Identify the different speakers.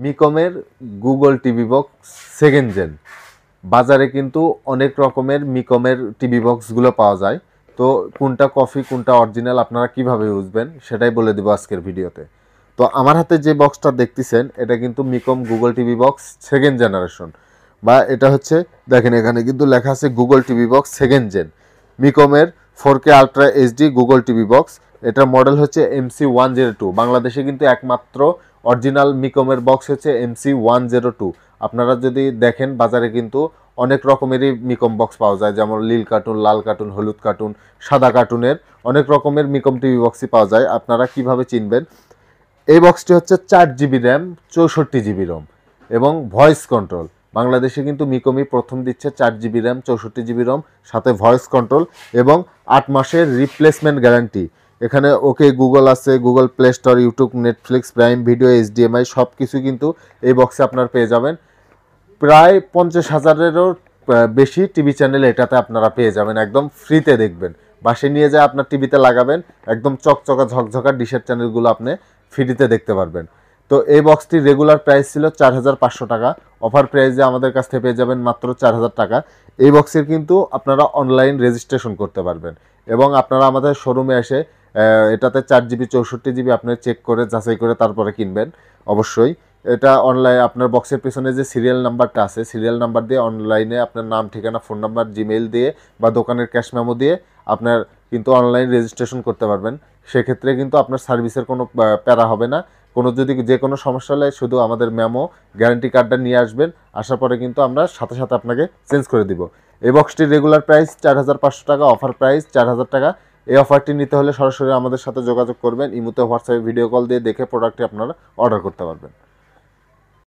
Speaker 1: মিকমের Google TV box second gen. বাজারে কিন্তু অনেক রকমের মিকমের টিভি বক্সগুলো পাওয়া যায়। তো কোনটা কপি কোনটা অরিজিনাল আপনারা কিভাবে বুঝবেন সেটাই বলে দেবো আজকের ভিডিওতে। তো আমার হাতে যে বক্সটা দেখতেছেন এটা কিন্তু Mecool Google TV box second generation, বা এটা হচ্ছে দেখেন এখানে কিন্তু লেখা আছে Google TV box second gen মিকমের 4K ultra HD Google TV box. এটার মডেল হচ্ছে MC102। বাংলাদেশে কিন্তু একমাত্র অরিজিনাল মিকমের বক্স হচ্ছে MC102। আপনারা যদি দেখেন বাজারে কিন্তু অনেক রকমেরই মিকম বক্স পাওয়া যায়, যেমন নীল কার্টুন, লাল কার্টুন, হলুদ কার্টুন, সাদা কার্টুনের অনেক রকমের মিকম টিভি বক্সই পাওয়া যায়। আপনারা কিভাবে চিনবেন? এই বক্সটি হচ্ছে 4GB র্যাম, 64GB রম এবং ভয়েস কন্ট্রোল। বাংলাদেশে কিন্তু মিকমি প্রথম দিচ্ছে 4GB র্যাম, 64GB রম, সাথে ভয়েস কন্ট্রোল এবং 8 মাসের রিপ্লেসমেন্ট গ্যারান্টি। এখানে ওকে গুগল আছে, Google play store, YouTube, Netflix, prime video, HDMI সব কিছু কিন্তু এই বক্সে আপনারা পেয়ে যাবেন। প্রায় 50,000-এরও বেশি টিভি চ্যানেল এটাতে আপনারা পেয়ে যাবেন, একদম ফ্রিতে দেখবেন। বাসে নিয়ে যায় আপনার টিভিতে লাগাবেন, একদম চকচকা ঝকঝকা ডিশের চ্যানেলগুলো আপনি ফ্রিতে দেখতে পারবেন। তো এই বক্সটির রেগুলার প্রাইস ছিল 4,500 টাকা, অফার প্রাইসে আমাদের কাছ থেকে পেয়ে যাবেন মাত্র 4,000 টাকা। এই বক্সের কিন্তু আপনারা অনলাইন রেজিস্ট্রেশন করতে পারবেন এবং আপনারা আমাদের শোরুমে এসে এটাতে 4GB 64GB আপনি চেক করে যাচাই করে তারপরে কিনবেন অবশ্যই। এটা অনলাইন আপনার বক্সের পেছনে যে সিরিয়াল নাম্বারটা আছে, সিরিয়াল নাম্বার দিয়ে অনলাইনে আপনার নাম, ঠিকানা, ফোন নাম্বার, জিমেইল দিয়ে বা দোকানের ক্যাশ মেমো দিয়ে আপনার কিন্তু অনলাইন রেজিস্ট্রেশন করতে পারবেন। সেক্ষেত্রে কিন্তু আপনার সার্ভিসের কোনো প্যারা হবে না। কোনো যদি যে কোনো সমস্যা হলে শুধু আমাদের মেমো গ্যারান্টি কার্ডটা নিয়ে আসবেন, আসার পরে কিন্তু আমরা সাথে সাথে আপনাকে চেঞ্জ করে দিব। এই বক্সটির রেগুলার প্রাইস 4,500 টাকা, অফার প্রাইস 4,000 টাকা। এই অফারটি নিতে হলে সরাসরি আমাদের সাথে যোগাযোগ করবেন। ইমোতে, হোয়াটসঅ্যাপে ভিডিও কল দিয়ে দেখে প্রোডাক্টটি আপনারা অর্ডার করতে পারবেন।